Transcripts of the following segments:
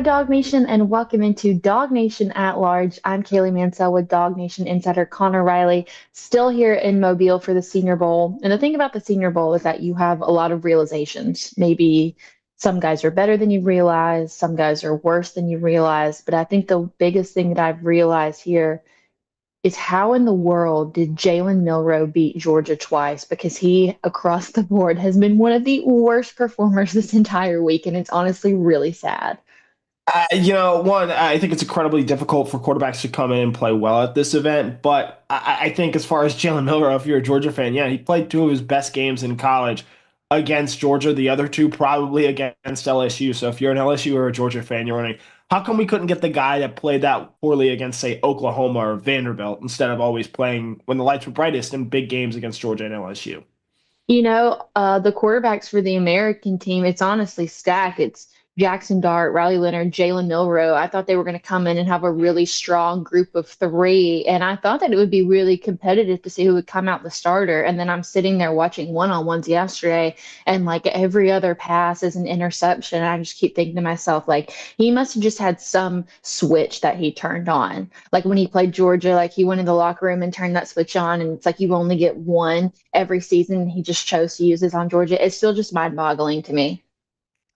Dawg Nation, and welcome into Dawg Nation at Large. I'm Kaylee Mansell with Dawg Nation insider Connor Riley, still here in Mobile for the Senior Bowl. And the thing about the Senior Bowl is that you have a lot of realizations. Maybe some guys are better than you realize, some guys are worse than you realize. But I think the biggest thing that I've realized here is how in the world did Jalen Milroe beat Georgia twice? Because he, across the board, has been one of the worst performers this entire week, and it's honestly really sad. I think it's incredibly difficult for quarterbacks to come in and play well at this event. But I think as far as Jalen Milroe, if you're a Georgia fan, yeah, he played two of his best games in college against Georgia. The other two probably against LSU. So if you're an LSU or a Georgia fan, you're wondering, how come we couldn't get the guy that played that poorly against, say, Oklahoma or Vanderbilt instead of always playing when the lights were brightest in big games against Georgia and LSU? The quarterbacks for the American team, it's honestly stacked. It's Jackson Dart, Riley Leonard, Jalen Milroe. I thought they were going to come in and have a really strong group of three. And I thought that it would be really competitive to see who would come out the starter. And then I'm sitting there watching one-on-ones yesterday, and like every other pass is an interception. I just keep thinking to myself, like, he must have just had some switch that he turned on. Like when he played Georgia, like he went in the locker room and turned that switch on. And it's like you only get one every season. He just chose to use this on Georgia. It's still just mind-boggling to me.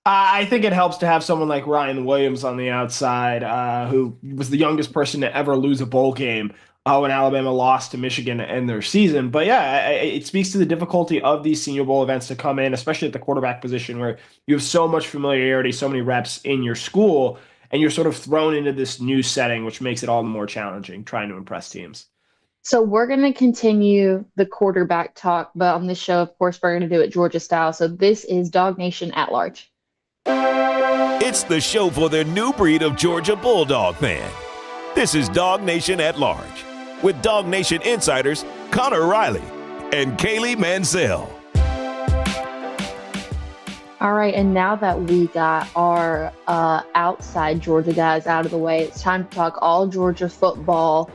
I think it helps to have someone like Ryan Williams on the outside, who was the youngest person to ever lose a bowl game when Alabama lost to Michigan to end their season. But yeah, it speaks to the difficulty of these Senior Bowl events to come in, especially at the quarterback position where you have so much familiarity, so many reps in your school, and you're sort of thrown into this new setting, which makes it all the more challenging trying to impress teams. So we're going to continue the quarterback talk, but on this show, of course, we're going to do it Georgia style. So this is Dawg Nation at Large. It's the show for the new breed of Georgia Bulldog fan. This is Dawg Nation at Large with Dawg Nation insiders Connor Riley and Kaylee Mansell. All right, and now that we got our outside Georgia guys out of the way, it's time to talk all Georgia football.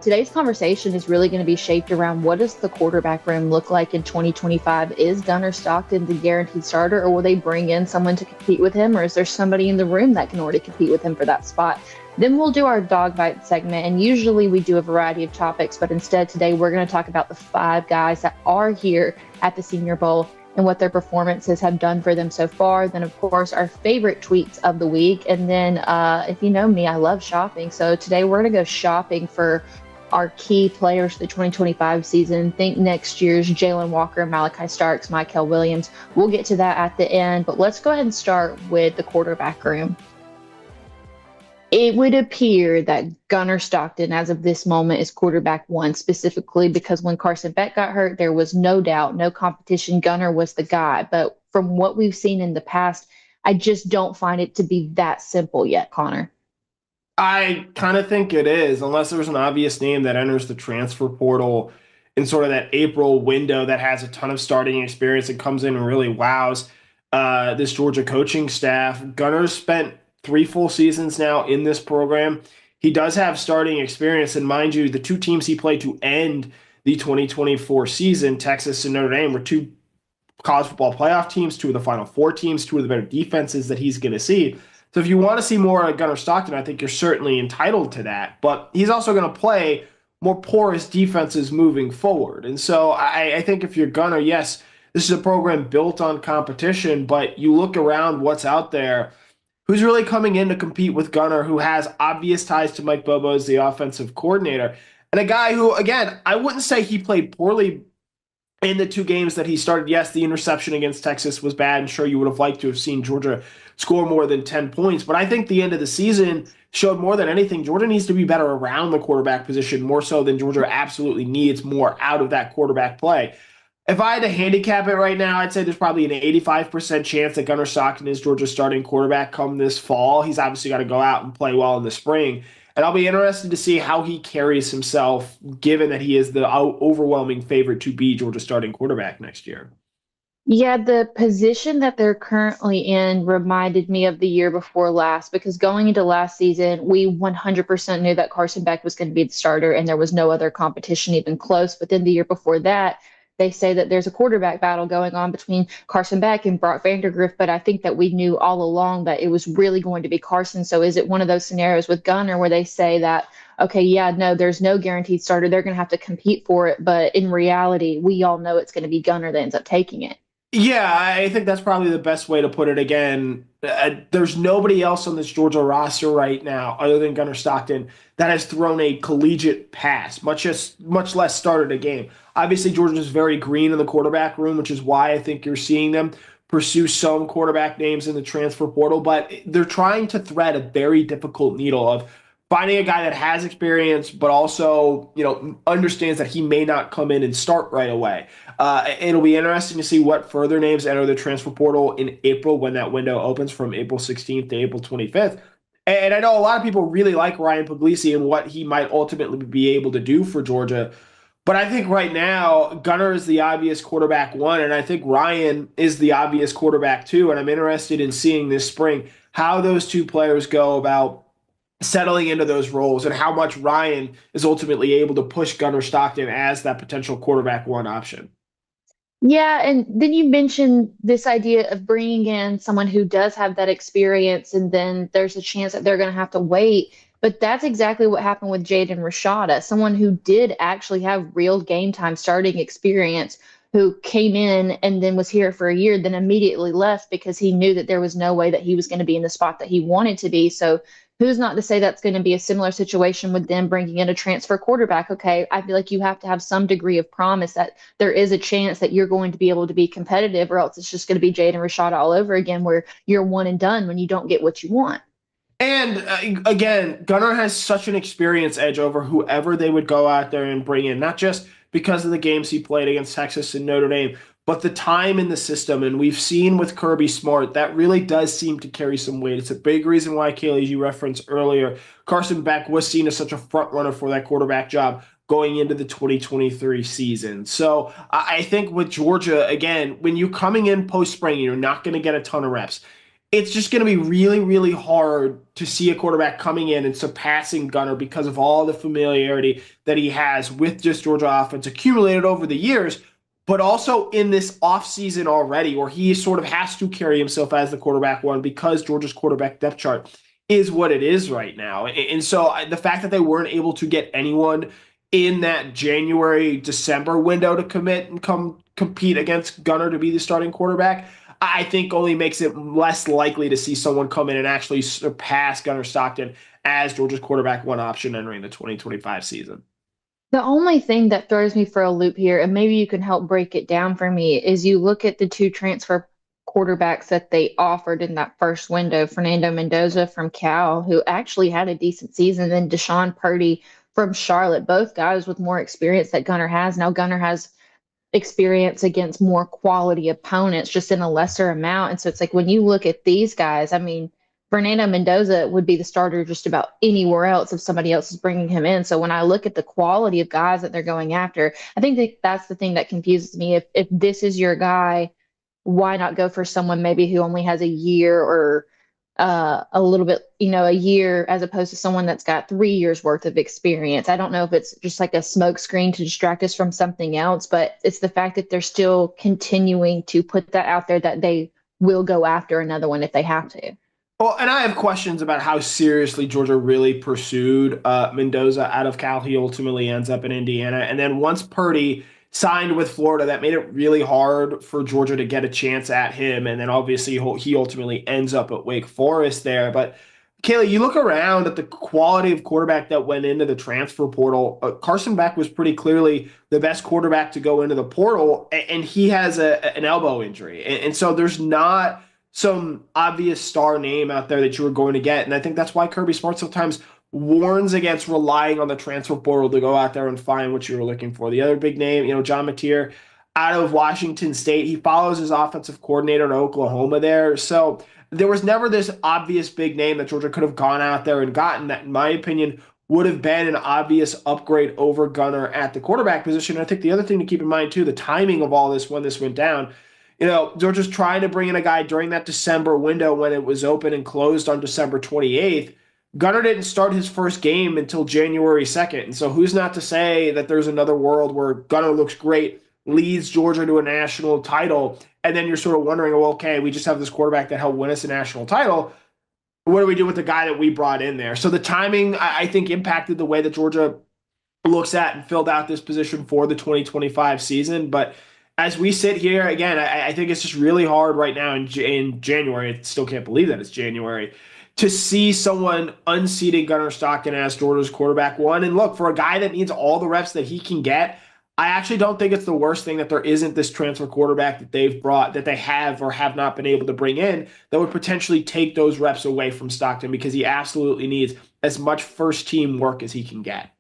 Today's conversation is really going to be shaped around what does the quarterback room look like in 2025? Is Gunner Stockton the guaranteed starter, or will they bring in someone to compete with him, or is there somebody in the room that can already compete with him for that spot? Then we'll do our dog bite segment, and usually we do a variety of topics, but instead today we're going to talk about the five guys that are here at the Senior Bowl and what their performances have done for them so far. Then, of course, our favorite tweets of the week. And then, if you know me, I love shopping. So today we're going to go shopping for our key players for the 2025 season. Think next year's Jalen Walker, Malachi Starks, Michael Williams. We'll get to that at the end. But let's go ahead and start with the quarterback room. It would appear that Gunner Stockton, as of this moment, is quarterback one, specifically because when Carson Beck got hurt, there was no doubt, no competition. Gunner was the guy. But from what we've seen in the past, I just don't find it to be that simple yet, Connor. I kind of think it is, unless there's an obvious name that enters the transfer portal in sort of that April window that has a ton of starting experience and comes in and really wows this Georgia coaching staff. Gunner's spent 3 full seasons now in this program. He does have starting experience, and mind you, the two teams he played to end the 2024 season, Texas and Notre Dame, were two college football playoff teams, two of the Final Four teams, two of the better defenses that he's going to see. So if you want to see more of Gunner Stockton, I think you're certainly entitled to that. But he's also going to play more porous defenses moving forward. And so I think if you're Gunner, yes, this is a program built on competition, but you look around what's out there, who's really coming in to compete with Gunner, who has obvious ties to Mike Bobo as the offensive coordinator, and a guy who, again, I wouldn't say he played poorly in the 2 games that he started. Yes, the interception against Texas was bad, and sure, you would have liked to have seen Georgia score more than 10 points, but I think the end of the season showed more than anything Georgia needs to be better around the quarterback position, more so than Georgia absolutely needs more out of that quarterback play. If I had to handicap it right now, I'd say there's probably an 85% chance that Gunner Stockton is Georgia's starting quarterback come this fall. He's obviously got to go out and play well in the spring. And I'll be interested to see how he carries himself, given that he is the overwhelming favorite to be Georgia's starting quarterback next year. Yeah, the position that they're currently in reminded me of the year before last, because going into last season, we 100% knew that Carson Beck was going to be the starter and there was no other competition even close. But then the year before that, they say that there's a quarterback battle going on between Carson Beck and Brock Vandergriff, but I think that we knew all along that it was really going to be Carson. So is it one of those scenarios with Gunner where they say that, okay, yeah, no, there's no guaranteed starter. They're going to have to compete for it. But in reality, we all know it's going to be Gunner that ends up taking it. Yeah, I think that's probably the best way to put it. Again, there's nobody else on this Georgia roster right now, other than Gunner Stockton, that has thrown a collegiate pass, much less started a game. Obviously, Georgia's very green in the quarterback room, which is why I think you're seeing them pursue some quarterback names in the transfer portal. But they're trying to thread a very difficult needle of finding a guy that has experience, but also, understands that he may not come in and start right away. It'll be interesting to see what further names enter the transfer portal in April when that window opens from April 16th to April 25th. And I know a lot of people really like Ryan Puglisi and what he might ultimately be able to do for Georgia. But I think right now, Gunner is the obvious quarterback one, and I think Ryan is the obvious quarterback two. And I'm interested in seeing this spring how those two players go about settling into those roles and how much Ryan is ultimately able to push Gunner Stockton as that potential quarterback one option. Yeah, and then you mentioned this idea of bringing in someone who does have that experience, and then there's a chance that they're going to have to wait. But that's exactly what happened with Jaden Rashada, someone who did actually have real game time starting experience, who came in and then was here for a year, then immediately left because he knew that there was no way that he was going to be in the spot that he wanted to be. So who's not to say that's going to be a similar situation with them bringing in a transfer quarterback? Okay, I feel like you have to have some degree of promise that there is a chance that you're going to be able to be competitive, or else it's just going to be Jaden Rashada all over again, where you're one and done when you don't get what you want. And again, Gunner has such an experience edge over whoever they would go out there and bring in, not just because of the games he played against Texas and Notre Dame, but the time in the system. And we've seen with Kirby Smart, that really does seem to carry some weight. It's a big reason why, Kaylee, as you referenced earlier, Carson Beck was seen as such a front runner for that quarterback job going into the 2023 season. So I think with Georgia, again, when you're coming in post-spring, you're not going to get a ton of reps. It's just going to be really, really hard to see a quarterback coming in and surpassing Gunner because of all the familiarity that he has with just Georgia offense accumulated over the years, but also in this offseason already, where he sort of has to carry himself as the quarterback one because Georgia's quarterback depth chart is what it is right now. And so the fact that they weren't able to get anyone in that January, December window to commit and come compete against Gunner to be the starting quarterback, I think only makes it less likely to see someone come in and actually surpass Gunner Stockton as Georgia's quarterback one option entering the 2025 season. The only thing that throws me for a loop here, and maybe you can help break it down for me, is you look at the two transfer quarterbacks that they offered in that first window, Fernando Mendoza from Cal, who actually had a decent season, then Deshaun Purdy from Charlotte, both guys with more experience that Gunner has. Now Gunner has experience against more quality opponents just in a lesser amount. And so it's like when you look at these guys, I mean, Fernando Mendoza would be the starter just about anywhere else if somebody else is bringing him in. So when I look at the quality of guys that they're going after, I think that that's the thing that confuses me. If this is your guy, why not go for someone maybe who only has a year or a little bit, a year, as opposed to someone that's got 3 years worth of experience? I don't know if it's just like a smoke screen to distract us from something else, but it's the fact that they're still continuing to put that out there that they will go after another one if they have to. Well, and I have questions about how seriously Georgia really pursued Mendoza out of Cal. He ultimately ends up in Indiana. And then once Purdy signed with Florida, that made it really hard for Georgia to get a chance at him. And then obviously he ultimately ends up at Wake Forest there. But Kaylee, you look around at the quality of quarterback that went into the transfer portal. Carson Beck was pretty clearly the best quarterback to go into the portal, and he has an elbow injury. And so there's not some obvious star name out there that you were going to get. And I think that's why Kirby Smart sometimes warns against relying on the transfer portal to go out there and find what you were looking for. The other big name, John Mateer out of Washington State, he follows his offensive coordinator to Oklahoma there. So there was never this obvious big name that Georgia could have gone out there and gotten that, in my opinion, would have been an obvious upgrade over Gunner at the quarterback position. And I think the other thing to keep in mind, too, the timing of all this when this went down, Georgia's trying to bring in a guy during that December window when it was open and closed on December 28th. Gunner didn't start his first game until January 2nd. And so who's not to say that there's another world where Gunner looks great leads Georgia to a national title. And then you're sort of wondering, well, okay, we just have this quarterback that helped win us a national title. What do we do with the guy that we brought in there? So the timing, I think, impacted the way that Georgia looks at and filled out this position for the 2025 season. But as we sit here, again, I think it's just really hard right now in January. I still can't believe that it's January to see someone unseating Gunner Stockton as Georgia's quarterback one. And look, for a guy that needs all the reps that he can get, I actually don't think it's the worst thing that there isn't this transfer quarterback that they've brought, that they have or have not been able to bring in, that would potentially take those reps away from Stockton, because he absolutely needs as much first team work as he can get.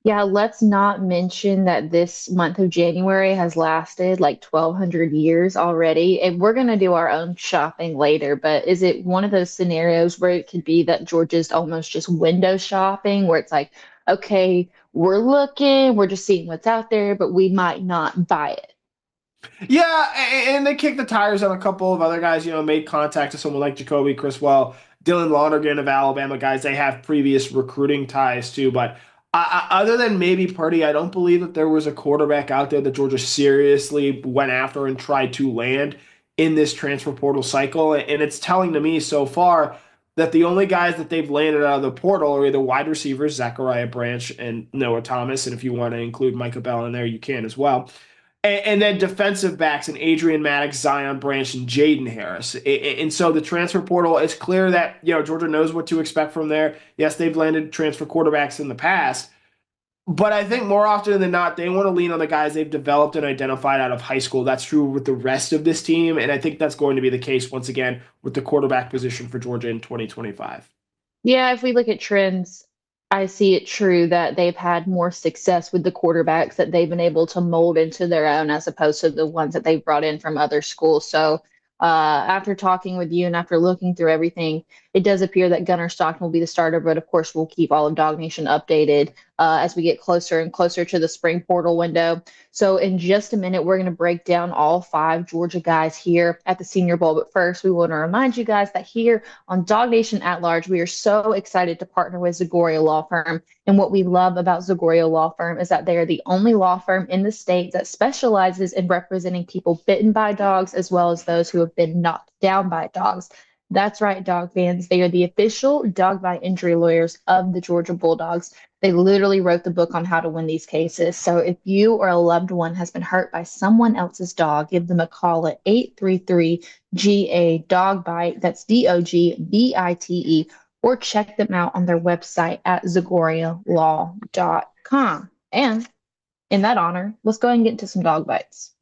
Yeah, let's not mention that this month of January has lasted like 1,200 years already. And we're going to do our own shopping later, but is it one of those scenarios where it could be that Georgia's almost just window shopping, where it's like, okay, we're looking, we're just seeing what's out there, but we might not buy it? Yeah, and they kicked the tires on a couple of other guys, made contact to someone like Jacoby Criswell, Dylan Lonergan of Alabama, guys they have previous recruiting ties to. But other than maybe Purdy, I don't believe that there was a quarterback out there that Georgia seriously went after and tried to land in this transfer portal cycle. And it's telling to me so far that the only guys that they've landed out of the portal are either wide receivers, Zachariah Branch and Noah Thomas. And if you want to include Micah Bell in there, you can as well. And then defensive backs and Adrian Maddox, Zion Branch, and Jaden Harris. And so the transfer portal, it's clear that Georgia knows what to expect from there. Yes, they've landed transfer quarterbacks in the past, but I think more often than not, they want to lean on the guys they've developed and identified out of high school. That's true with the rest of this team, and I think that's going to be the case once again with the quarterback position for Georgia in 2025. Yeah, if we look at trends, I see it true that they've had more success with the quarterbacks that they've been able to mold into their own, as opposed to the ones that they've brought in from other schools. So after talking with you and after looking through everything, it does appear that Gunner Stockton will be the starter, but of course we'll keep all of Dawg Nation updated as we get closer and closer to the spring portal window. So in just a minute, we're going to break down all 5 Georgia guys here at the Senior Bowl. But first, we want to remind you guys that here on Dawg Nation at Large, we are so excited to partner with Zagoria Law Firm. And what we love about Zagoria Law Firm is that they are the only law firm in the state that specializes in representing people bitten by dogs, as well as those who have been knocked down by dogs. That's right, dog fans. They are the official dog bite injury lawyers of the Georgia Bulldogs. They literally wrote the book on how to win these cases. So if you or a loved one has been hurt by someone else's dog, give them a call at 833-GA-DOG-BITE. That's DOGBITE. Or check them out on their website at ZagoriaLaw.com. And in that honor, let's go ahead and get into some dog bites.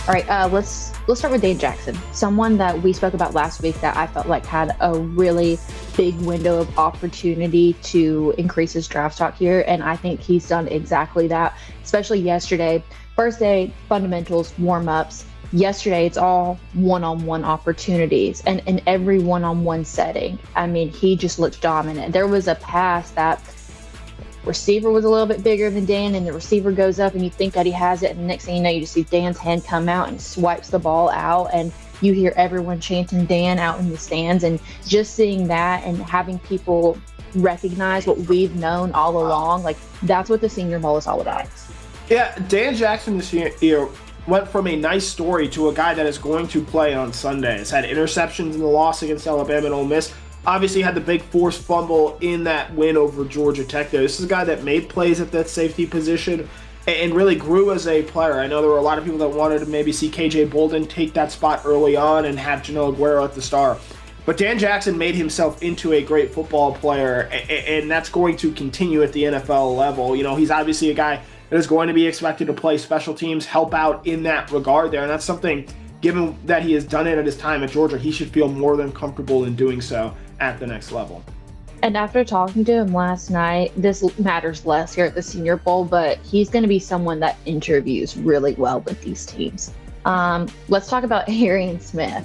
All right, let's start with Dane Jackson, someone that we spoke about last week that I felt like had a really big window of opportunity to increase his draft stock here, and I think he's done exactly that, especially yesterday. First day, fundamentals, warm-ups. Yesterday, it's all one-on-one opportunities, and in every one-on-one setting, I mean, he just looked dominant. There was a pass that receiver was a little bit bigger than Dan, and the receiver goes up and you think that he has it, and the next thing you know, you just see Dan's hand come out and swipes the ball out, and you hear everyone chanting Dan out in the stands. And just seeing that and having people recognize what we've known all along, like, that's what the Senior Bowl is all about. Yeah, Dan Jackson this year went from a nice story to a guy that is going to play on Sunday. Has had interceptions in the loss against Alabama and Ole Miss. Obviously had the big forced fumble in that win over Georgia Tech there. This is a guy that made plays at that safety position and really grew as a player. I know there were a lot of people that wanted to maybe see KJ Bolden take that spot early on and have Janelle Aguero at the star. But Dan Jackson made himself into a great football player, and that's going to continue at the NFL level. He's obviously a guy that is going to be expected to play special teams, help out in that regard there, and that's something, given that he has done it at his time at Georgia, he should feel more than comfortable in doing so at the next level. And after talking to him last night, this matters less here at the Senior Bowl, but he's going to be someone that interviews really well with these teams. Let's talk about Arian Smith.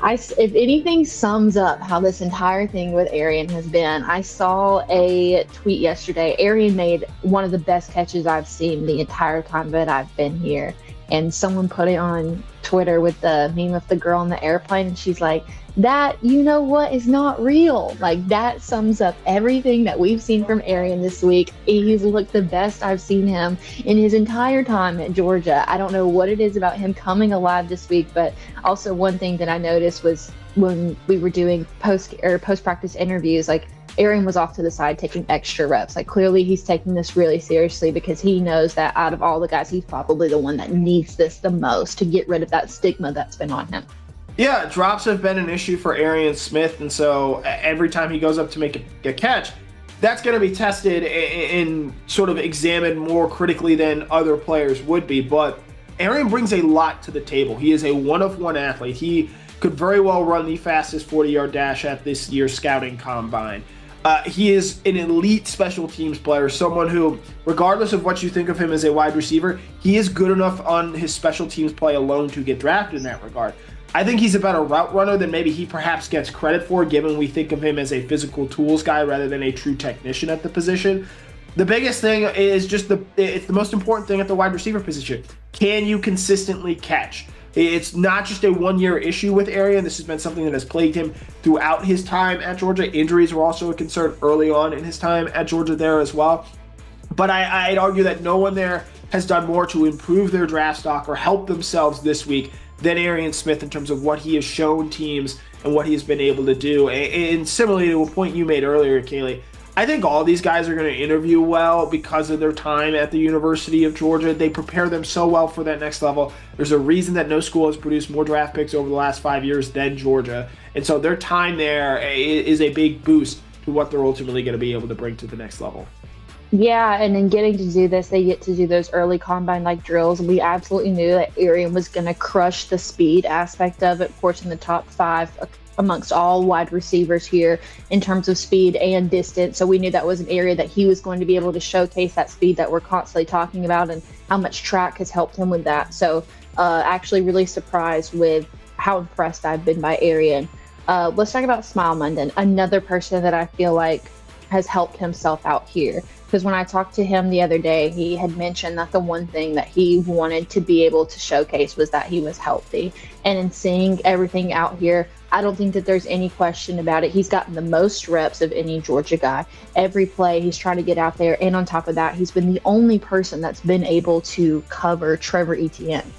If anything sums up how this entire thing with Arian has been, I saw a tweet yesterday. Arian made one of the best catches I've seen the entire time that I've been here. And someone put it on Twitter with the meme of the girl on the airplane, and she's like, that, you know what, is not real. Like, that sums up everything that we've seen from Arian this week. He's looked the best I've seen him in his entire time at Georgia. I don't know what it is about him coming alive this week, but also one thing that I noticed was when we were doing post-practice interviews, like, Arian was off to the side taking extra reps. Like, clearly he's taking this really seriously because he knows that out of all the guys, he's probably the one that needs this the most to get rid of that stigma that's been on him. Yeah, drops have been an issue for Arian Smith, and so every time he goes up to make a catch, that's going to be tested and sort of examined more critically than other players would be. But Arian brings a lot to the table. He is a one-of-one athlete. He could very well run the fastest 40-yard dash at this year's scouting combine. He is an elite special teams player, someone who, regardless of what you think of him as a wide receiver, he is good enough on his special teams play alone to get drafted in that regard. I think he's a better route runner than maybe he perhaps gets credit for, given we think of him as a physical tools guy rather than a true technician at the position. The biggest thing is just it's the most important thing at the wide receiver position. Can you consistently catch? It's not just a one-year issue with Arian. This has been something that has plagued him throughout his time at Georgia. Injuries were also a concern early on in his time at Georgia there as well. But I'd argue that no one there has done more to improve their draft stock or help themselves this week than Arian Smith in terms of what he has shown teams and what he has been able to do. And similarly to a point you made earlier, Kaylee, I think all these guys are going to interview well because of their time at the University of Georgia. They prepare them so well for that next level. There's a reason that no school has produced more draft picks over the last 5 years than Georgia. And so their time there is a big boost to what they're ultimately going to be able to bring to the next level. Yeah, and in getting to do this, they get to do those early combine-like drills. We absolutely knew that Arian was going to crush the speed aspect of it, of course, in the top 5 amongst all wide receivers here in terms of speed and distance. So we knew that was an area that he was going to be able to showcase that speed that we're constantly talking about and how much track has helped him with that. So actually really surprised with how impressed I've been by Arian. Let's talk about Smile Munden, another person that I feel like has helped himself out here. Because when I talked to him the other day, he had mentioned that the one thing that he wanted to be able to showcase was that he was healthy. And in seeing everything out here, I don't think that there's any question about it. He's gotten the most reps of any Georgia guy. Every play, he's trying to get out there. And on top of that, he's been the only person that's been able to cover Trevor Etienne.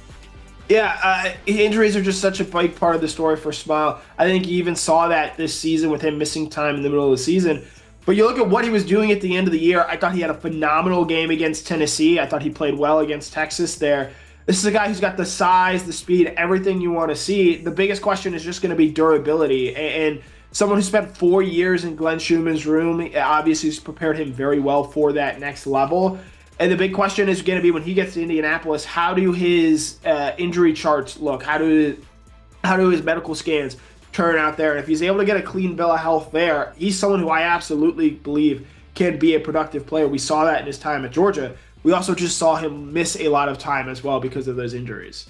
Yeah, injuries are just such a big part of the story for Smile. I think you even saw that this season with him missing time in the middle of the season. But you look at what he was doing at the end of the year, I thought he had a phenomenal game against Tennessee. I thought he played well against Texas there. This is a guy who's got the size, the speed, everything you want to see. The biggest question is just going to be durability. And someone who spent 4 years in Glenn Schumann's room obviously has prepared him very well for that next level. And the big question is going to be when he gets to Indianapolis, how do his injury charts look? How do his medical scans turn out there? And if he's able to get a clean bill of health there, he's someone who I absolutely believe can be a productive player. We saw that in his time at Georgia. We also just saw him miss a lot of time as well because of those injuries.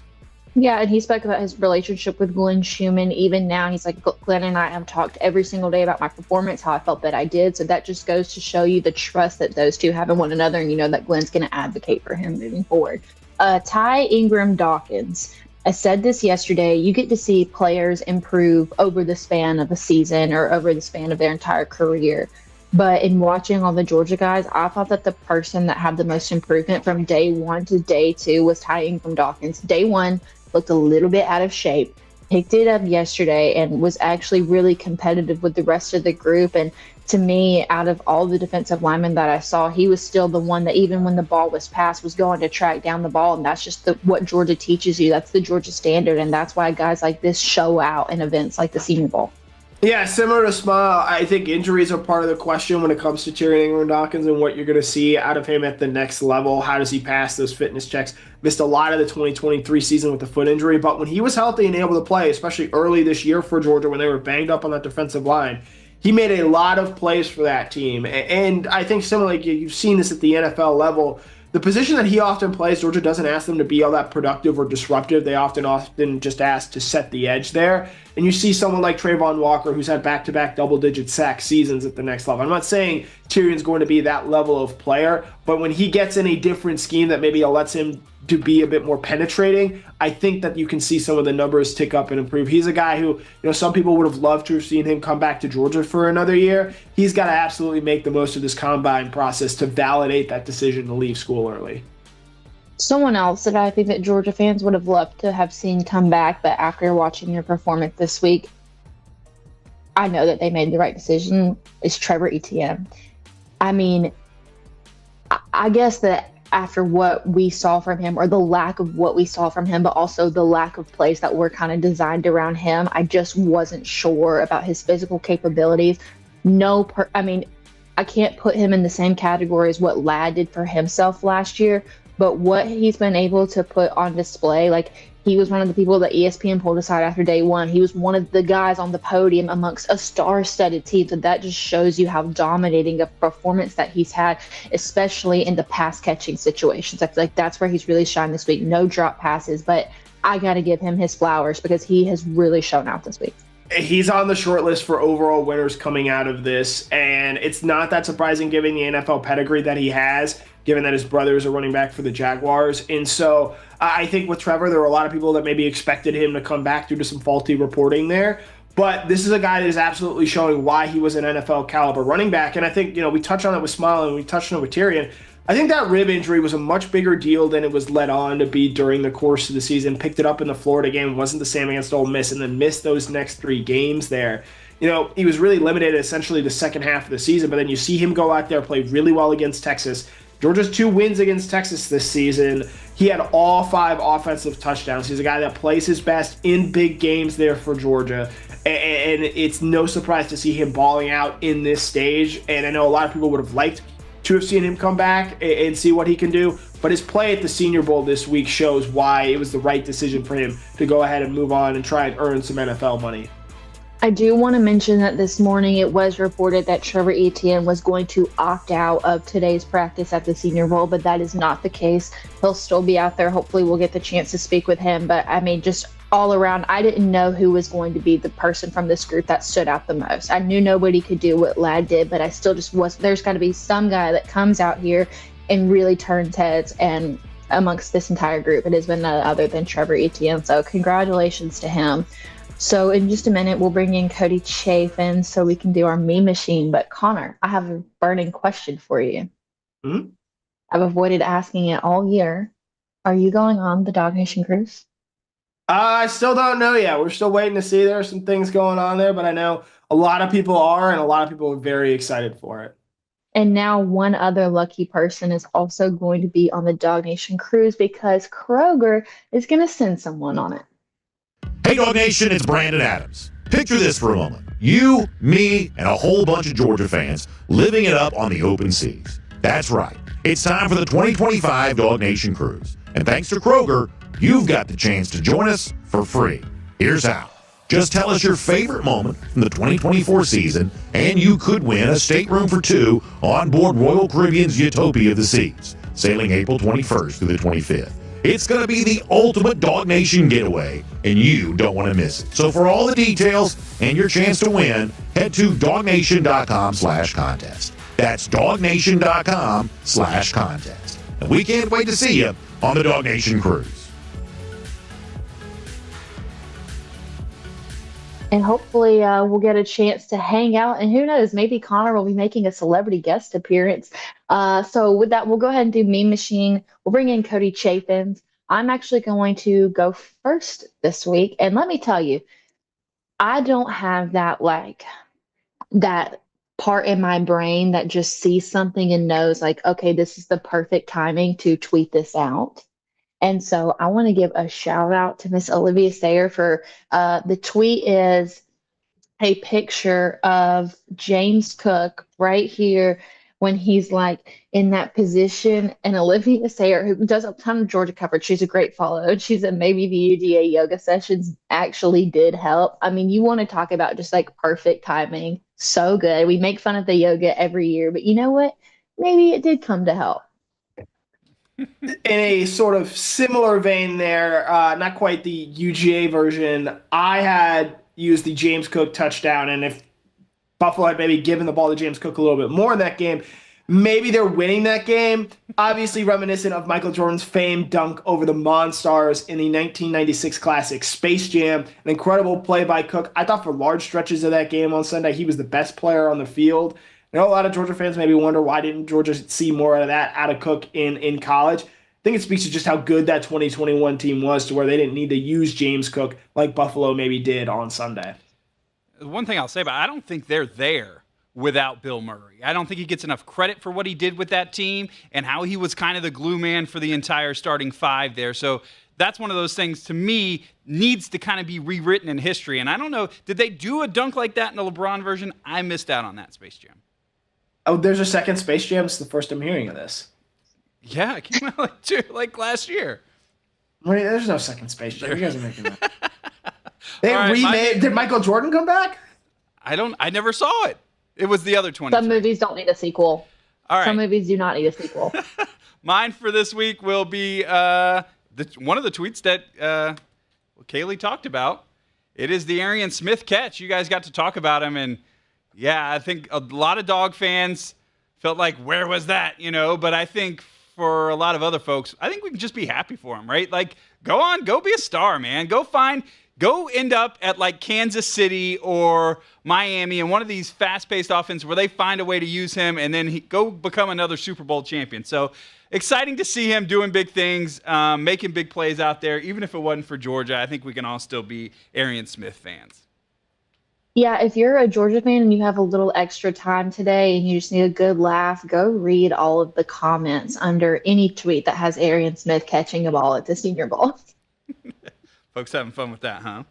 Yeah, and he spoke about his relationship with Glenn Schumann. Even now, he's like, Glenn and I have talked every single day about my performance, how I felt that I did. So that just goes to show you the trust that those two have in one another, and you know that Glenn's going to advocate for him moving forward. Ty Ingram Dawkins. I said this yesterday, you get to see players improve over the span of a season or over the span of their entire career. But in watching all the Georgia guys, I thought that the person that had the most improvement from day 1 to day 2 was Ty Ingram Dawkins. Day 1 looked a little bit out of shape, picked it up yesterday, and was actually really competitive with the rest of the group. And to me, out of all the defensive linemen that I saw, he was still the one that even when the ball was passed was going to track down the ball. And that's just what Georgia teaches you. That's the Georgia standard. And that's why guys like this show out in events like the Senior Bowl. Yeah, similar to Smile, I think injuries are part of the question when it comes to Ty Ingram Dawkins and what you're going to see out of him at the next level. How does he pass those fitness checks? Missed a lot of the 2023 season with the foot injury, but when he was healthy and able to play, especially early this year for Georgia when they were banged up on that defensive line, he made a lot of plays for that team. And I think similarly, you've seen this at the NFL level. The position that he often plays, Georgia doesn't ask them to be all that productive or disruptive. They often just ask to set the edge there. And you see someone like Trayvon Walker, who's had back-to-back double-digit sack seasons at the next level. I'm not saying Tyrion's going to be that level of player, but when he gets in a different scheme that maybe lets him to be a bit more penetrating, I think that you can see some of the numbers tick up and improve. He's a guy who, some people would have loved to have seen him come back to Georgia for another year. He's got to absolutely make the most of this combine process to validate that decision to leave school early. Someone else that I think that Georgia fans would have loved to have seen come back, but after watching your performance this week, I know that they made the right decision, is Trevor Etienne. I mean, I guess that after what we saw from him, or the lack of what we saw from him, but also the lack of plays that were kind of designed around him, I just wasn't sure about his physical capabilities. I can't put him in the same category as what Ladd did for himself last year, but what he's been able to put on display, like he was one of the people that ESPN pulled aside after day one. He was one of the guys on the podium amongst a star-studded team. So that just shows you how dominating a performance that he's had, especially in the pass-catching situations. I feel like that's where he's really shined this week. No drop passes, but I got to give him his flowers because he has really shown out this week. He's on the short list for overall winners coming out of this, and it's not that surprising given the NFL pedigree that he has, given that his brothers are running back for the Jaguars. And so I think with Trevor, there were a lot of people that maybe expected him to come back due to some faulty reporting there. But this is a guy that is absolutely showing why he was an NFL caliber running back. And I think, we touched on it with Smile and we touched on it with Tyrion. I think that rib injury was a much bigger deal than it was led on to be during the course of the season. Picked it up in the Florida game, wasn't the same against Ole Miss, and then missed those next 3 games there. He was really limited essentially the second half of the season, but then you see him go out there, play really well against Texas. Georgia's 2 wins against Texas this season. He had all 5 offensive touchdowns. He's a guy that plays his best in big games there for Georgia. And it's no surprise to see him balling out in this stage. And I know a lot of people would have liked to have seen him come back and see what he can do. But his play at the Senior Bowl this week shows why it was the right decision for him to go ahead and move on and try and earn some NFL money. I do want to mention that this morning it was reported that Trevor Etienne was going to opt out of today's practice at the Senior Bowl, but that is not the case. He'll still be out there. Hopefully we'll get the chance to speak with him. But just all around, I didn't know who was going to be the person from this group that stood out the most. I knew nobody could do what Ladd did, but I still just there's got to be some guy that comes out here and really turns heads. And amongst this entire group, it has been none other than Trevor Etienne. So congratulations to him. So in just a minute, we'll bring in Cody Chaffins so we can do our meme machine. But Connor, I have a burning question for you. Mm-hmm. I've avoided asking it all year. Are you going on the Dawg Nation Cruise? I still don't know yet. We're still waiting to see. There are some things going on there, but I know a lot of people are, and a lot of people are very excited for it. And now one other lucky person is also going to be on the Dawg Nation Cruise because Kroger is going to send someone on it. Hey, Dawg Nation, it's Brandon Adams. Picture this for a moment. You, me, and a whole bunch of Georgia fans living it up on the open seas. That's right. It's time for the 2025 Dawg Nation Cruise. And thanks to Kroger, you've got the chance to join us for free. Here's how. Just tell us your favorite moment from the 2024 season, and you could win a stateroom for 2 on board Royal Caribbean's Utopia of the Seas, sailing April 21st through the 25th. It's going to be the ultimate Dawg Nation getaway, and you don't want to miss it. So for all the details and your chance to win, head to DawgNation.com/contest. That's DawgNation.com/contest. And we can't wait to see you on the Dawg Nation Cruise. And hopefully we'll get a chance to hang out. And who knows, maybe Connor will be making a celebrity guest appearance. So with that, we'll go ahead and do Meme Machine. We'll bring in Cody Chaffins. I'm actually going to go first this week. And let me tell you, I don't have that part in my brain that just sees something and knows okay, this is the perfect timing to tweet this out. And so I want to give a shout out to Miss Olivia Sayer for the tweet is a picture of James Cook right here when he's in that position. And Olivia Sayer, who does a ton of Georgia coverage, she's a great follow. And she said maybe the UGA yoga sessions actually did help. I mean, you want to talk about just perfect timing. So good. We make fun of the yoga every year, but you know what? Maybe it did come to help. In a sort of similar vein there, not quite the UGA version, I had used the James Cook touchdown, and if Buffalo had maybe given the ball to James Cook a little bit more in that game, Maybe they're winning that game. Obviously reminiscent of Michael Jordan's famed dunk over the Monstars in the 1996 classic Space Jam. An incredible play by Cook. I thought for large stretches of that game on Sunday, he was the best player on the field. I know a lot of Georgia fans maybe wonder why didn't Georgia see more of that out of Cook in college. I think it speaks to just how good that 2021 team was to where they didn't need to use James Cook like Buffalo maybe did on Sunday. One thing I'll say, but I don't think they're there without Bill Murray. I don't think he gets enough credit for what he did with that team and how he was kind of the glue man for the entire starting five there. So that's one of those things, to me, needs to kind of be rewritten in history. And I don't know, did they do a dunk like that in the LeBron version? I missed out on that Space Jam. Oh, there's a second Space Jam? It's the first I'm hearing of this. Yeah, it came out like last year. Wait, there's no second Space Jam. You guys are making that. They All right, remade. Did Michael Jordan come back? I never saw it. It was the other 20. Some movies don't need a sequel. All right. Some movies do not need a sequel. Mine for this week will be one of the tweets that Kaylee talked about. It is the Arian Smith catch. You guys got to talk about him, and yeah, I think a lot of Dawg fans felt like, where was that? But I think for a lot of other folks, I think we can just be happy for him, right? Like, go be a star, man. Go end up at like Kansas City or Miami in one of these fast-paced offenses where they find a way to use him, and then go become another Super Bowl champion. So exciting to see him doing big things, making big plays out there. Even if it wasn't for Georgia, I think we can all still be Arian Smith fans. Yeah, if you're a Georgia fan and you have a little extra time today and you just need a good laugh, go read all of the comments under any tweet that has Arian Smith catching a ball at the Senior Bowl. Folks having fun with that, huh?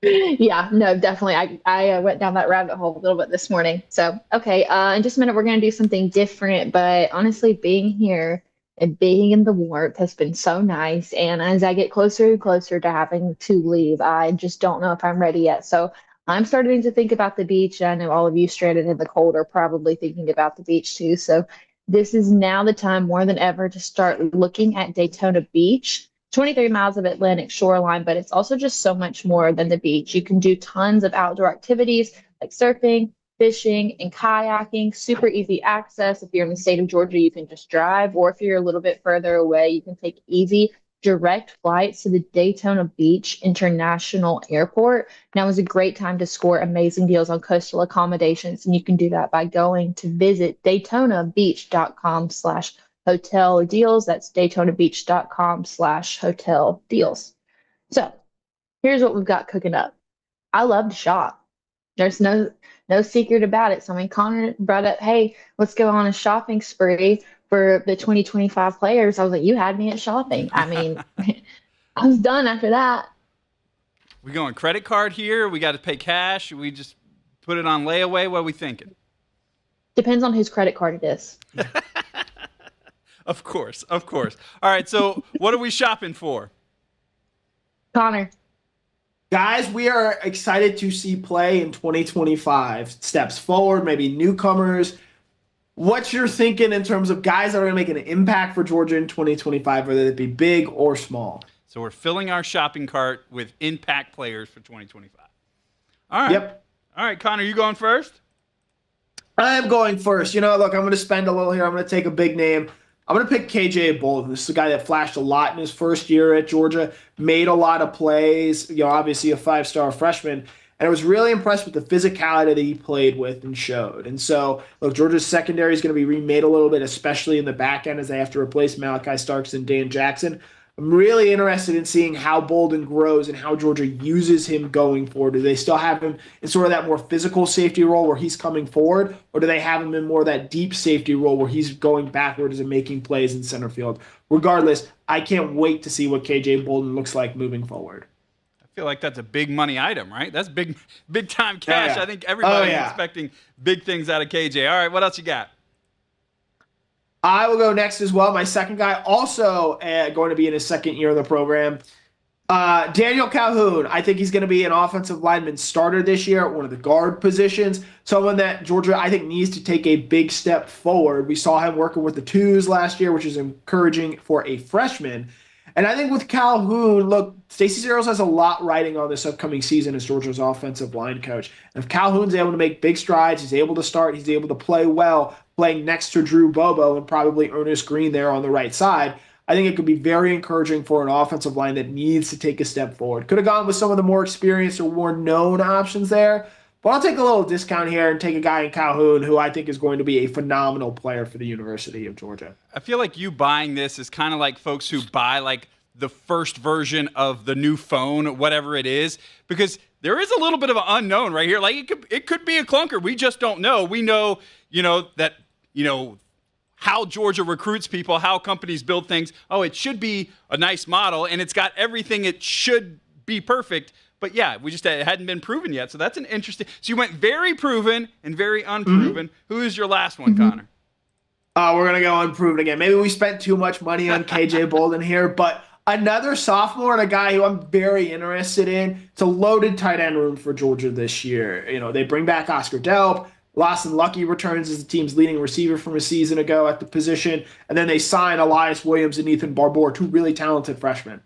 Yeah, no, definitely. I went down that rabbit hole a little bit this morning. So, okay, in just a minute, we're going to do something different. But honestly, being here and being in the warmth has been so nice. And as I get closer and closer to having to leave, I just don't know if I'm ready yet. So I'm starting to think about the beach. I know all of you stranded in the cold are probably thinking about the beach too. So this is now the time more than ever to start looking at Daytona Beach. 23 miles of Atlantic shoreline, but it's also just so much more than the beach. You can do tons of outdoor activities like surfing, fishing, and kayaking. Super easy access. If you're in the state of Georgia, you can just drive, or if you're a little bit further away, you can take easy direct flights to the Daytona Beach International Airport. Now is a great time to score amazing deals on coastal accommodations, and you can do that by going to visit DaytonaBeach.com/hotel deals. That's DaytonaBeach.com/hotel deals. So here's what we've got cooking up. I love to shop. There's no secret about it. So when Connor brought up, hey, let's go on a shopping spree for the 2025 players, I was like, you had me at shopping. I mean, I was done after that. We going credit card here? We got to pay cash? We just put it on layaway? What are we thinking? Depends on whose credit card it is. Of course. All right, so what are we shopping for? Connor. Guys, we are excited to see play in 2025. Steps forward, maybe newcomers. What's your thinking in terms of guys that are going to make an impact for Georgia in 2025, whether it be big or small? So we're filling our shopping cart with impact players for 2025. All right. Yep. All right, Connor, you going first? I'm going first. Look, I'm going to spend a little here. I'm going to take a big name. I'm going to pick KJ Bolden. This is a guy that flashed a lot in his first year at Georgia, made a lot of plays, obviously a five-star freshman. And I was really impressed with the physicality that he played with and showed. And so, look, Georgia's secondary is going to be remade a little bit, especially in the back end as they have to replace Malachi Starks and Dan Jackson. I'm really interested in seeing how Bolden grows and how Georgia uses him going forward. Do they still have him in sort of that more physical safety role where he's coming forward, or do they have him in more of that deep safety role where he's going backwards and making plays in center field? Regardless, I can't wait to see what KJ Bolden looks like moving forward. I feel like that's a big money item, right? That's big time cash. Yeah. I think everybody's expecting big things out of KJ. All right, what else you got? I will go next as well. My second guy, also going to be in his second year in the program, Daniel Calhoun. I think he's going to be an offensive lineman starter this year at one of the guard positions. Someone that Georgia, I think, needs to take a big step forward. We saw him working with the twos last year, which is encouraging for a freshman. And I think with Calhoun, look, Stacey Searles has a lot riding on this upcoming season as Georgia's offensive line coach. And if Calhoun's able to make big strides, he's able to start, he's able to play well, playing next to Drew Bobo and probably Ernest Green there on the right side, I think it could be very encouraging for an offensive line that needs to take a step forward. Could have gone with some of the more experienced or more known options there, but I'll take a little discount here and take a guy in Calhoun who I think is going to be a phenomenal player for the University of Georgia. I feel like you buying this is kind of like folks who buy like the first version of the new phone, whatever it is, because there is a little bit of an unknown right here. Like it could be a clunker. We just don't know. We know, that, how Georgia recruits people, how companies build things. Oh, it should be a nice model, and it's got everything it should be perfect. But yeah, it hadn't been proven yet. So that's an interesting. So you went very proven and very unproven. Who is your last one, Connor? We're going to go unproven again. Maybe we spent too much money on KJ Bolden here, but another sophomore and a guy who I'm very interested in. It's a loaded tight end room for Georgia this year. They bring back Oscar Delp. Lawson Lucky returns as the team's leading receiver from a season ago at the position. And then they sign Elias Williams and Ethan Barbour, two really talented freshmen.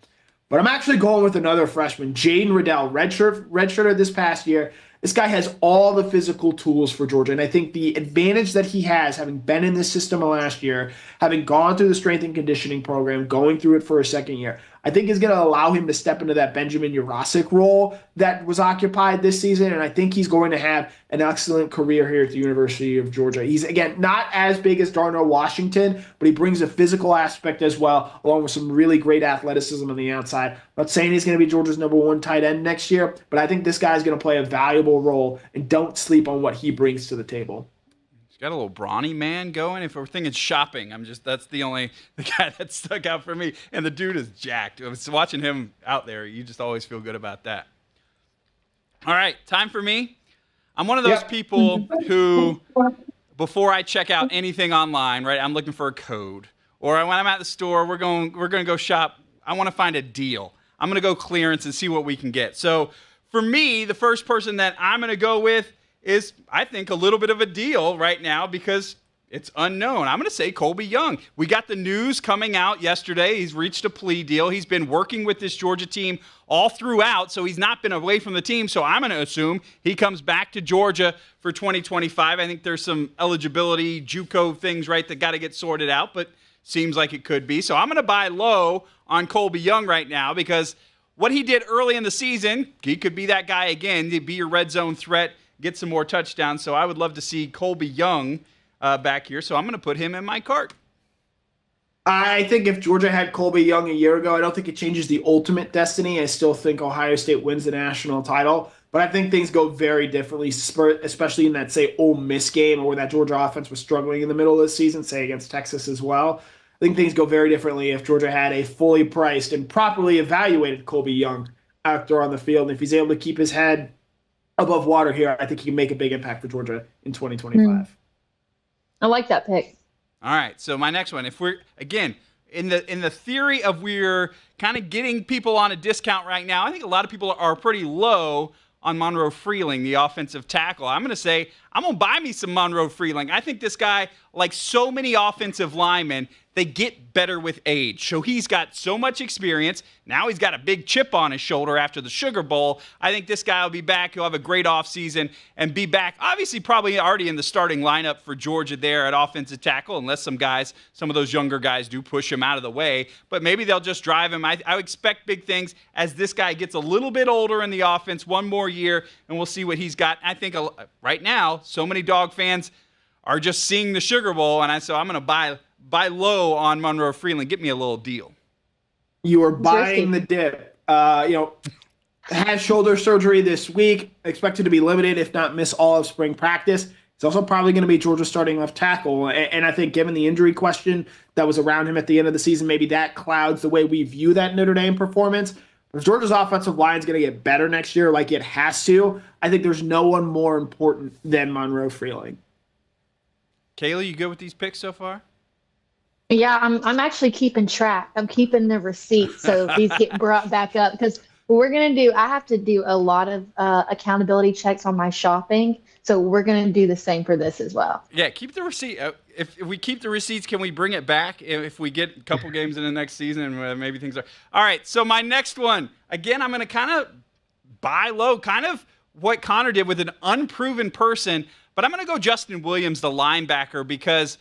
But I'm actually going with another freshman, Jaden Riddell, redshirter this past year. This guy has all the physical tools for Georgia, and I think the advantage that he has, having been in this system last year, having gone through the strength and conditioning program, going through it for a second year, I think is going to allow him to step into that Benjamin Jurasic role that was occupied this season, and I think he's going to have an excellent career here at the University of Georgia. He's, again, not as big as Darnell Washington, but he brings a physical aspect as well, along with some really great athleticism on the outside. I'm not saying he's going to be Georgia's #1 tight end next year, but I think this guy's going to play a valuable role, and don't sleep on what he brings to the table. He's got a little brawny man going. If we're thinking shopping, that's the guy that stuck out for me. And the dude is jacked. I was watching him out there. You just always feel good about that. All right, time for me. I'm one of those people who, before I check out anything online, right, I'm looking for a code. Or when I'm at the store, we're going to go shop. I want to find a deal. I'm going to go clearance and see what we can get. So for me, the first person that I'm going to go with is, I think, a little bit of a deal right now because it's unknown. I'm going to say Colby Young. We got the news coming out yesterday. He's reached a plea deal. He's been working with this Georgia team all throughout, so he's not been away from the team. So I'm going to assume he comes back to Georgia for 2025. I think there's some eligibility, JUCO things, right, that got to get sorted out, but seems like it could be. So I'm going to buy low on Colby Young right now because what he did early in the season, he could be that guy again, to be your red zone threat, get some more touchdowns. So I would love to see Colby Young back here. So I'm going to put him in my cart. I think if Georgia had Colby Young a year ago, I don't think it changes the ultimate destiny. I still think Ohio State wins the national title. But I think things go very differently, especially in that, say, Ole Miss game or where that Georgia offense was struggling in the middle of the season, say against Texas as well. I think things go very differently if Georgia had a fully priced and properly evaluated Colby Young out there on the field. And if he's able to keep his head above water here, I think he can make a big impact for Georgia in 2025. I like that pick. All right, so my next one, if we're, again, in the theory of we're kind of getting people on a discount right now, I think a lot of people are pretty low on Monroe Freeling, the offensive tackle. I'm going to say, I'm going to buy me some Monroe Freeling. I think this guy, like so many offensive linemen, they get better with age. So he's got so much experience. Now he's got a big chip on his shoulder after the Sugar Bowl. I think this guy will be back. He'll have a great offseason and be back, obviously probably already in the starting lineup for Georgia there at offensive tackle, unless some of those younger guys do push him out of the way. But maybe they'll just drive him. I expect big things as this guy gets a little bit older in the offense, one more year, and we'll see what he's got. I think right now, so many Dawg fans are just seeing the Sugar Bowl, and so I'm going to buy low on Monroe Freeling. Get me a little deal. You are buying the dip. Has shoulder surgery this week. Expected to be limited, if not miss all of spring practice. He's also probably going to be Georgia's starting left tackle. And I think given the injury question that was around him at the end of the season, maybe that clouds the way we view that Notre Dame performance. If Georgia's offensive line is going to get better next year like it has to, I think there's no one more important than Monroe Freeling. Kaylee, you good with these picks so far? Yeah, I'm actually keeping track. I'm keeping the receipt so these get brought back up because I have to do a lot of accountability checks on my shopping. So we're going to do the same for this as well. Yeah, keep the receipt. If we keep the receipts, can we bring it back if we get a couple games in the next season and maybe things are. All right, so my next one, again, I'm going to kind of buy low, kind of what Connor did with an unproven person, but I'm going to go Justin Williams, the linebacker, because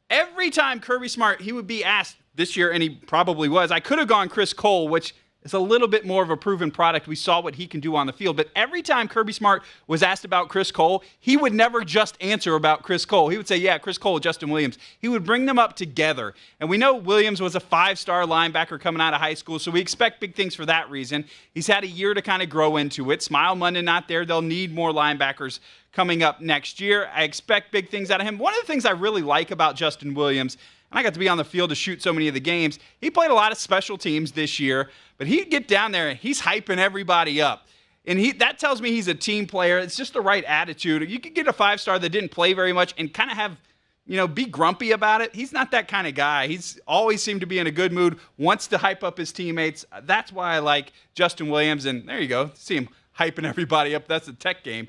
every time Kirby Smart, he would be asked this year, and he probably was, I could have gone Chris Cole, which is a little bit more of a proven product. We saw what he can do on the field. But every time Kirby Smart was asked about Chris Cole, he would never just answer about Chris Cole. He would say, yeah, Chris Cole, Justin Williams. He would bring them up together. And we know Williams was a 5-star linebacker coming out of high school, so we expect big things for that reason. He's had a year to kind of grow into it. Smile Monday not there. They'll need more linebackers coming up next year. I expect big things out of him. One of the things I really like about Justin Williams, and I got to be on the field to shoot so many of the games, he played a lot of special teams this year, but he'd get down there and he's hyping everybody up. And that tells me he's a team player. It's just the right attitude. You could get a 5-star that didn't play very much and kind of have, be grumpy about it. He's not that kind of guy. He's always seemed to be in a good mood, wants to hype up his teammates. That's why I like Justin Williams. And there you go. See him hyping everybody up. That's a Tech game.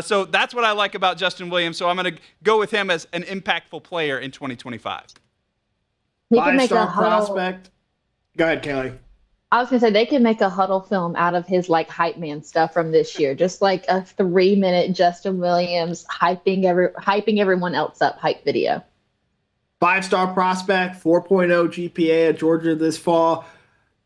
So that's what I like about Justin Williams. So I'm going to go with him as an impactful player in 2025. 5-star prospect. Go ahead, Kaylee. I was going to say, they could make a huddle film out of his hype man stuff from this year. Just like a 3-minute Justin Williams hyping everyone else up hype video. 5-star prospect, 4.0 GPA at Georgia this fall.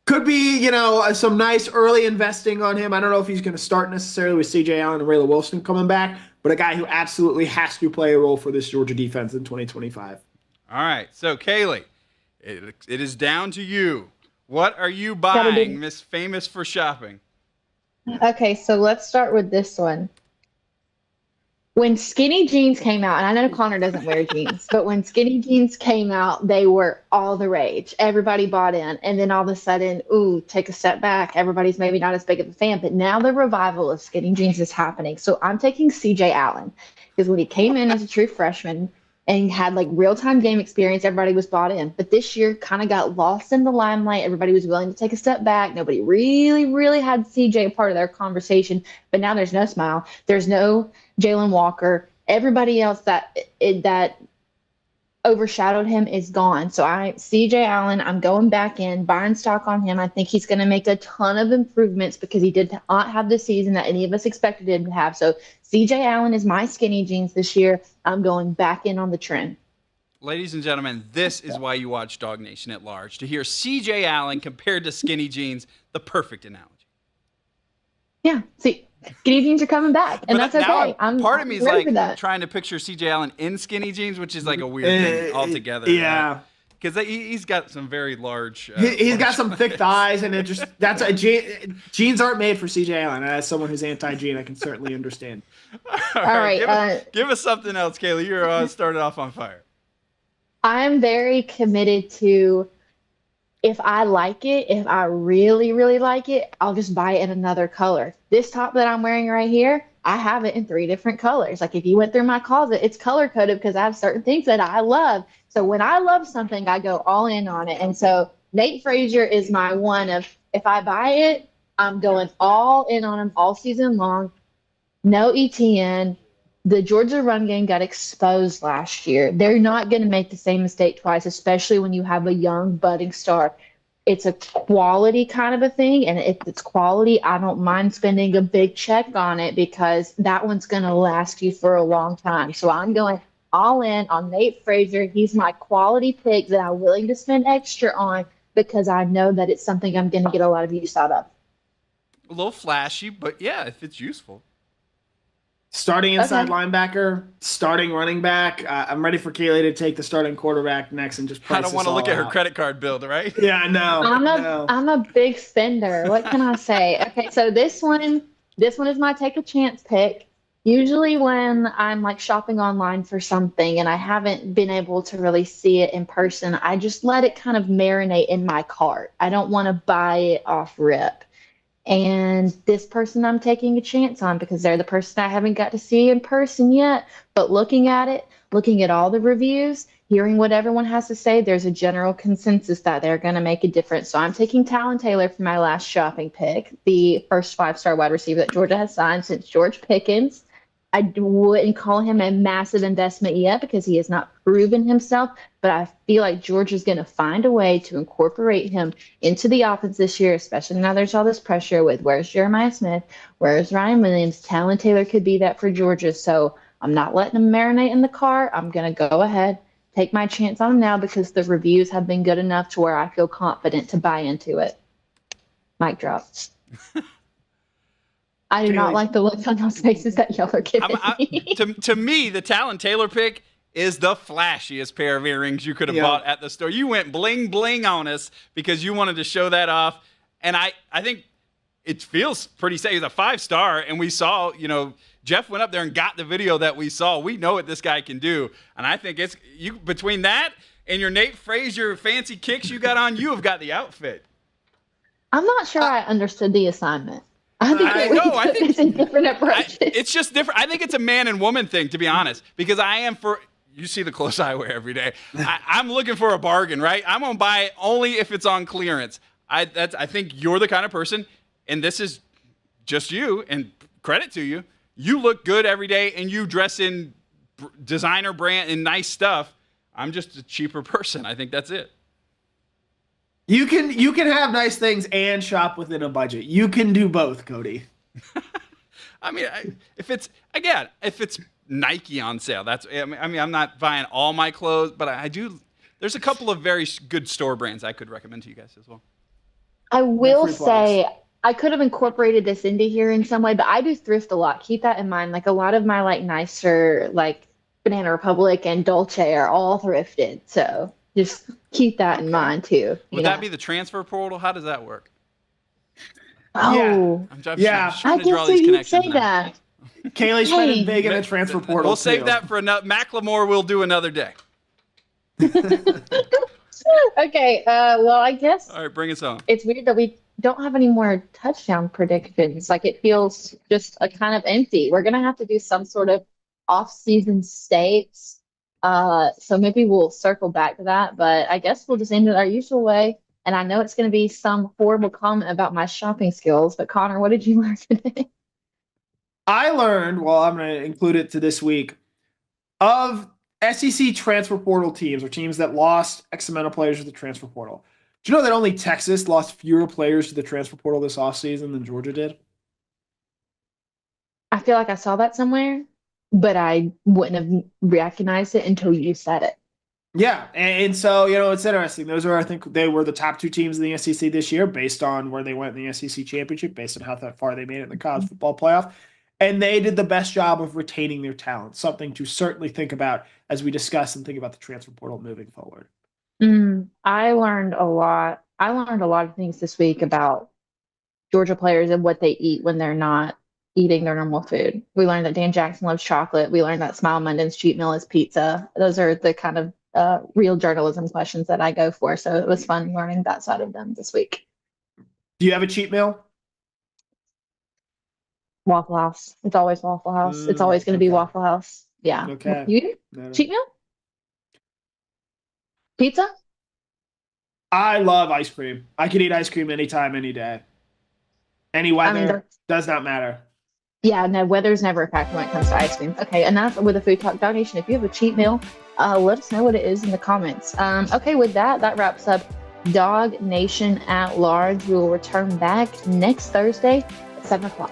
Could be, some nice early investing on him. I don't know if he's going to start necessarily with C.J. Allen and Rayla Wilson coming back, but a guy who absolutely has to play a role for this Georgia defense in 2025. All right. So, Kaylee, it is down to you. What are you buying, Miss Famous for Shopping? Okay, so let's start with this one. When skinny jeans came out, and I know Connor doesn't wear jeans, but when skinny jeans came out, they were all the rage. Everybody bought in. And then all of a sudden, take a step back. Everybody's maybe not as big of a fan, but now the revival of skinny jeans is happening. So I'm taking C.J. Allen, because when he came in as a true freshman and had real-time game experience, everybody was bought in. But this year kind of got lost in the limelight. Everybody was willing to take a step back. Nobody really, really had CJ a part of their conversation. But now there's no Smile. There's no Jalen Walker. Everybody else that overshadowed him is gone. So CJ Allen, I'm going back in, buying stock on him. I think he's going to make a ton of improvements because he did not have the season that any of us expected him to have. So CJ Allen is my skinny jeans this year. I'm going back in on the trend. Ladies and gentlemen, this is why you watch Dawg Nation at large. To hear CJ Allen compared to skinny jeans, the perfect analogy. Yeah, see, skinny jeans are coming back, and that's okay. Part of me is trying to picture CJ Allen in skinny jeans, which is like a weird thing altogether. Yeah. Right? Because he's got some very large. He's got some thick thighs, and jeans aren't made for CJ Allen. As someone who's anti-jean, I can certainly understand. All right, give us something else, Kaylee. You're started off on fire. I'm very committed to, if I like it, if I really, really like it, I'll just buy it in another color. This top that I'm wearing right here, I have it in 3 different colors. Like if you went through my closet, it's color coded because I have certain things that I love. So when I love something, I go all in on it. And so Nate Frazier is my one of, if I buy it, I'm going all in on him all season long. No ETN. The Georgia run game got exposed last year. They're not going to make the same mistake twice, especially when you have a young budding star. It's a quality kind of a thing, and if it's quality, I don't mind spending a big check on it because that one's going to last you for a long time. So I'm going all in on Nate Frazier. He's my quality pick that I'm willing to spend extra on because I know that it's something I'm going to get a lot of use out of. A little flashy, but yeah, if it's useful. Starting inside linebacker, starting running back. I'm ready for Kaylee to take the starting quarterback next and just price I don't want to look at her credit card bill, right? Yeah, I know. I'm a big spender. What can I say? Okay, so this one is my take a chance pick. Usually when I'm shopping online for something and I haven't been able to really see it in person, I just let it kind of marinate in my cart. I don't want to buy it off rip. And this person I'm taking a chance on because they're the person I haven't got to see in person yet. But looking at it, looking at all the reviews, hearing what everyone has to say, there's a general consensus that they're going to make a difference. So I'm taking Talon Taylor for my last shopping pick, the first 5-star wide receiver that Georgia has signed since George Pickens. I wouldn't call him a massive investment yet because he has not proven himself, but I feel like Georgia's going to find a way to incorporate him into the offense this year, especially now there's all this pressure with where's Jeremiah Smith, where's Ryan Williams. Talon Taylor could be that for Georgia, so I'm not letting him marinate in the car. I'm going to go ahead, take my chance on him now because the reviews have been good enough to where I feel confident to buy into it. Mic drop. I do not like the looks on those faces that y'all are giving me. To me, the Talon Taylor pick is the flashiest pair of earrings you could have bought at the store. You went bling bling on us because you wanted to show that off. And I think it feels pretty safe. He's a 5-star, and we saw, Jeff went up there and got the video that we saw. We know what this guy can do. And I think it's you between that and your Nate Frazier fancy kicks you got on, you have got the outfit. I'm not sure I understood the assignment. I think it's a different approach. It's just different. I think it's a man and woman thing, to be honest, because you see the clothes I wear every day. I'm looking for a bargain, right? I'm going to buy it only if it's on clearance. I think you're the kind of person, and this is just you, and credit to you. You look good every day, and you dress in designer brand and nice stuff. I'm just a cheaper person. I think that's it. You can have nice things and shop within a budget. You can do both, Cody. I mean, if it's Nike on sale, I'm not buying all my clothes, but I do. There's a couple of very good store brands I could recommend to you guys as well. I will say I could have incorporated this into here in some way, but I do thrift a lot. Keep that in mind. Like a lot of my nicer Banana Republic and Dolce are all thrifted, so just keep that in mind too. Would that be the transfer portal? How does that work? Oh, I'm trying to draw these connections now. Kaylee's spending big in the transfer portal. We'll save that for another. Macklemore will do another day. Okay. Well, I guess. All right, bring us on. It's weird that we don't have any more touchdown predictions. It feels just a kind of empty. We're gonna have to do some sort of off-season states. So maybe we'll circle back to that, but I guess we'll just end it our usual way. And I know it's going to be some horrible comment about my shopping skills, but Connor, what did you learn today? I learned, I'm going to include it to this week, of SEC transfer portal teams or teams that lost X amount of players to the transfer portal. Do you know that only Texas lost fewer players to the transfer portal this offseason than Georgia did? I feel like I saw that somewhere, but I wouldn't have recognized it until you said it. Yeah, and so, it's interesting. Those are, I think, they were the top 2 teams in the SEC this year based on where they went in the SEC championship, based on how far they made it in the college football playoff. And they did the best job of retaining their talent, something to certainly think about as we discuss and think about the transfer portal moving forward. I learned a lot. I learned a lot of things this week about Georgia players and what they eat when they're not eating their normal food. We learned that Dan Jackson loves chocolate. We learned that Smile Monday's cheat meal is pizza. Those are the kind of real journalism questions that I go for. So it was fun learning that side of them this week. Do you have a cheat meal? Waffle House. It's always Waffle House. It's always going to be Waffle House. Yeah. Okay. You? No. Cheat meal? Pizza? I love ice cream. I can eat ice cream anytime, any day. Any weather, does not matter. Yeah, no, weather's never a factor when it comes to ice cream. Okay, enough with the Food Talk DawgNation. If you have a cheat meal, let us know what it is in the comments. Okay, with that wraps up Dawg Nation at Large. We will return back next Thursday at 7 o'clock.